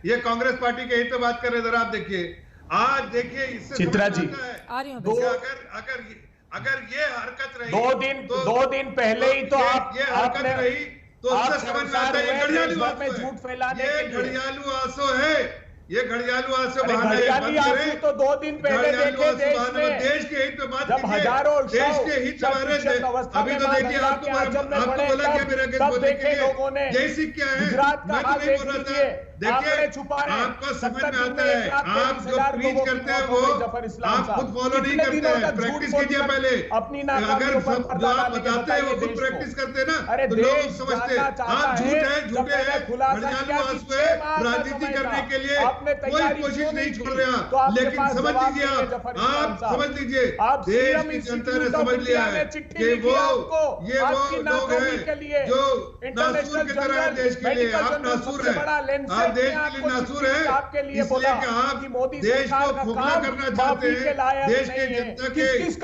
ये कांग्रेस पार्टी के हित में बात कर रहे हैं। जरा आप देखिए, आज देखिए इससे चित्रा जी, अगर ये हरकत रही दो दिन पहले ही तो ये हरकत रही तो उससे समझ में आता है ये घड़ियालू आंसू में झूठ फैलाने के लिए घड़ियालू आंसू है, ये घड़ियालू आंसू घड़ियाली आंसू तो 2 दिन पहले देखे देश में, देश के हित में बात जब हजारों देश के हित में अभी तो देखिए आपको बोला क्या मेरे आगे बोलने के लिए यही सीख क्या है, मैं तो नहीं बोल रहा था। देखिए आपको समझ में आता है, आप जो प्रीच करते हैं वो आप खुद फॉलो नहीं करते हैं, प्रैक्टिस कीजिए पहले। अगर जो आप बताते हैं वो खुद प्रैक्टिस करते हैं ना तो लोग समझते हैं आप झूठे हैं, घड़ियालू आंसू है, राजनीति करने के लिए कोई कोशिश नहीं छोड़ रहे आप। लेकिन समझ लीजिए, आप समझ लीजिए, देश की जनता ने समझ लिया है कि वो लोग हैं जो नासूर की तरह है देश के लिए। आप नासूर हैं, आप देश के लिए नासूर है, इसलिए कि आप देश को खोखला करना चाहते हैं, देश के जनता के हित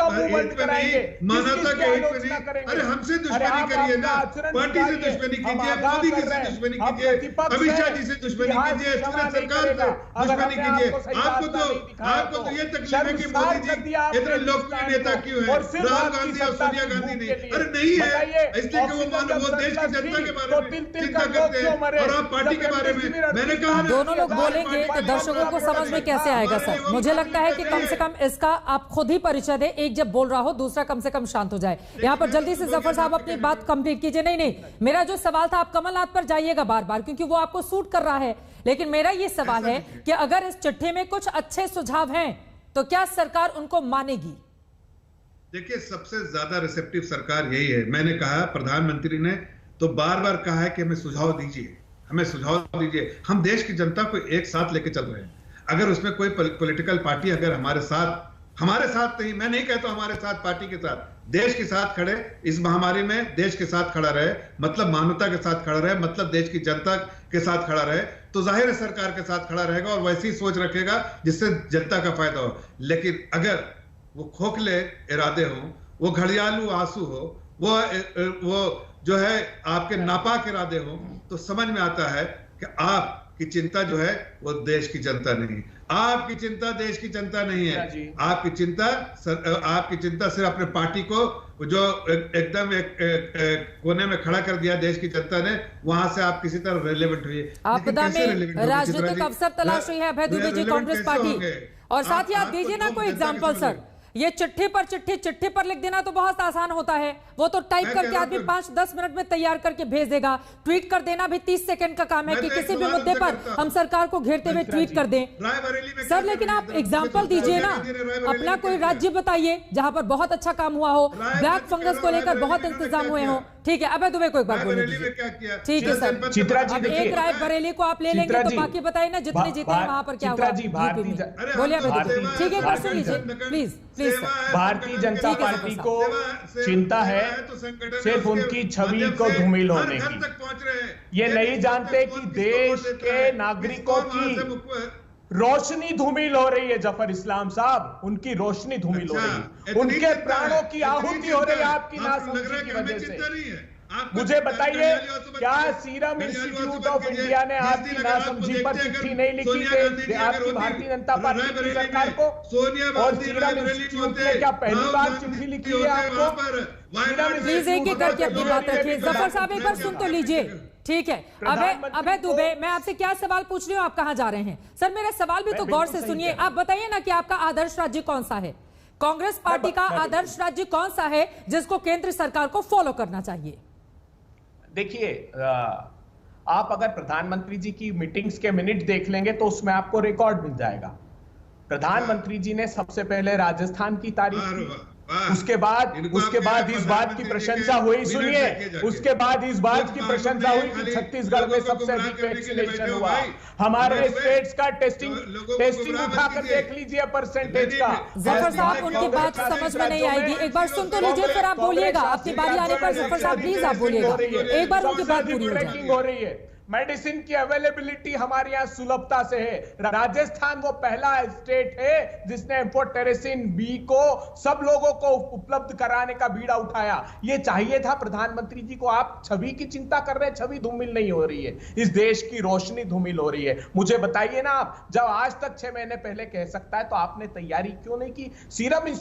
में नहीं, मानवता के हित में नहीं। अरे हमसे दुश्मनी करिए ना, पार्टी से दुश्मनी कीजिए, मोदी जी से दुश्मनी कीजिए, अमित शाह जी से दुश्मनी कीजिए, सरकार से दुश्मनी कीजिए। आपको तो ये तकलीफ है कि मोदी जी इतने लोकप्रिय नेता क्यों है, राहुल गांधी और सोनिया गांधी नहीं? अरे नहीं है, इसलिए कि वो देश की जनता के बारे में चिंता करते हैं और आप पार्टी के बारे में। मैंने कहा दोनों लोग बोलेंगे तो दर्शकों को समझ में कैसे आएगा सर? मुझे लगता है कि कम से कम इसका आप खुद ही परिचय दें, एक जब बोल रहा हो दूसरा कम से कम शांत हो जाए। यहाँ पर जल्दी से जफर साहब अपनी बात कंप्लीट कीजिए। नहीं, मेरा जो सवाल था, आप कमलनाथ पर जाइएगा बार बार क्योंकि वो आपको सूट कर रहा है, लेकिन मेरा ये सवाल है कि अगर इस चिट्ठी में कुछ अच्छे सुझाव हैं तो क्या सरकार उनको मानेगी? देखिए, सबसे ज्यादा रिसेप्टिव सरकार यही है। मैंने कहा, प्रधानमंत्री ने तो बार बार कहा है कि हमें सुझाव दीजिए, हमें सुझाव दीजिए। हम देश की जनता को एक साथ लेके चल रहे हैं। अगर उसमें कोई पॉलिटिकल पार्टी अगर हमारे साथ नहीं, मैं नहीं कहता हमारे साथ, पार्टी के साथ, देश के साथ खड़े, इस महामारी में देश के साथ खड़ा रहे, मतलब मानवता के साथ खड़ा रहे, मतलब देश की जनता के साथ खड़ा रहे, तो जाहिर है सरकार के साथ खड़ा रहेगा और वैसी सोच रखेगा जिससे जनता का फायदा हो। लेकिन अगर वो खोखले इरादे हो, वो घड़ियालू आंसू हो, वो जो है आपके नापाक इरादे हो, तो समझ में आता है कि आपकी चिंता जो है वो देश की जनता नहीं, आपकी चिंता देश की जनता नहीं है। आपकी चिंता सिर्फ अपने पार्टी को जो एकदम एक कोने में खड़ा कर दिया देश की जनता ने, वहां से आप किसी तरह रेलेवेंट हुई। आपदा में राजनीतिक अवसर तलाश रही है अभय दुबे जी, कांग्रेस पार्टी। और साथ ही आप दीजिए ना कोई एग्जाम्पल सर। ये चिट्ठी पर लिख देना तो बहुत आसान होता है, वो तो टाइप करके आदमी 5-10 मिनट में तैयार करके भेज देगा। ट्वीट कर देना भी 30 सेकंड का काम है कि किसी भी मुद्दे पर हम सरकार को घेरते हुए ट्वीट कर दें सर। लेकिन आप एग्जांपल दीजिए ना, अपना कोई राज्य बताइए जहां पर बहुत अच्छा काम हुआ हो, ब्लैक फंगस को लेकर बहुत इंतजाम हुए हो। ठीक है, अबे दुबे को एक बार बोलिए। ठीक है सर, चित्रा जी, एक राय बरेली को आप ले लेंगे तो बाकी बताइए ना जितने जीते हैं वहां पर क्या हुआ। बोलिए ठीक है, सुन लीजिए प्लीज। भारतीय जनता पार्टी को चिंता है सिर्फ उनकी छवि को धूमिल होने की। ये नहीं जानते कि देश के नागरिकों की रोशनी धूमिल हो रही है। जफर इस्लाम साहब, उनकी रोशनी धूमिल हो रही है, उनके प्राणों की आहुति हो रही है आपकी नासमझी की वजह से। मुझे बताइए, क्या सीरम इंस्टीट्यूट ऑफ इंडिया ने आपकी नासमझी पर चिट्ठी नहीं लिखी थी आपकी भारतीय जनता पार्टी की सरकार को? और सीरम इंस्टीट्यूट ने क्या पहली बार चिट्ठी लिखी है आपको? प्लीज एक करके अपनी बात रखिए। जफर साहब एक बार सुन तो लीजिए। ठीक है, अभय दुबे, मैं आपसे क्या सवाल पूछ रही हूँ, आप कहाँ जा रहे हैं? सर मेरा सवाल भी तो गौर से सुनिए। आप बताइए ना कि आपका आदर्श राज्य कौन सा है? कांग्रेस पार्टी का आदर्श राज्य कौन सा है जिसको केंद्र सरकार को फॉलो करना चाहिए? देखिए, आप अगर प्रधानमंत्री जी की मीटिंग्स के मिनट देख लेंगे तो उसमें आपको रिकॉर्ड मिल जाएगा। प्रधानमंत्री जी ने सबसे पहले राजस्थान की तारीफ की, उसके बाद इस बात की प्रशंसा हुई, सुनिए, उसके बाद इस बात की प्रशंसा हुई कि छत्तीसगढ़ में सबसे अधिक वैक्सीनेशन हुआ। हमारे स्टेट्स का टेस्टिंग उठाकर देख लीजिए परसेंटेज का। जफर साहब, उनकी बात समझ में नहीं आएगी, एक बार सुन तो लीजिए फिर आप बोलिएगा। अपनी बारी आने पर जफर साहब प्लीज आप बोलिएगा, एक बार उनकी बात पूरी हो रही है। मेडिसिन की अवेलेबिलिटी हमारे यहाँ सुलभता से है। राजस्थान वो पहला स्टेट है जिसने एम्फोटेरिसिन बी को सब लोगों को उपलब्ध कराने का बीड़ा उठाया। ये चाहिए था प्रधानमंत्री जी को। आप छवि की चिंता कर रहे हैं, छवि धूमिल नहीं हो रही है, इस देश की रोशनी धूमिल हो रही है। मुझे बताइए ना आप, जब आज तक 6 महीने पहले कह सकता है तो आपने तैयारी क्यों नहीं की? सीरम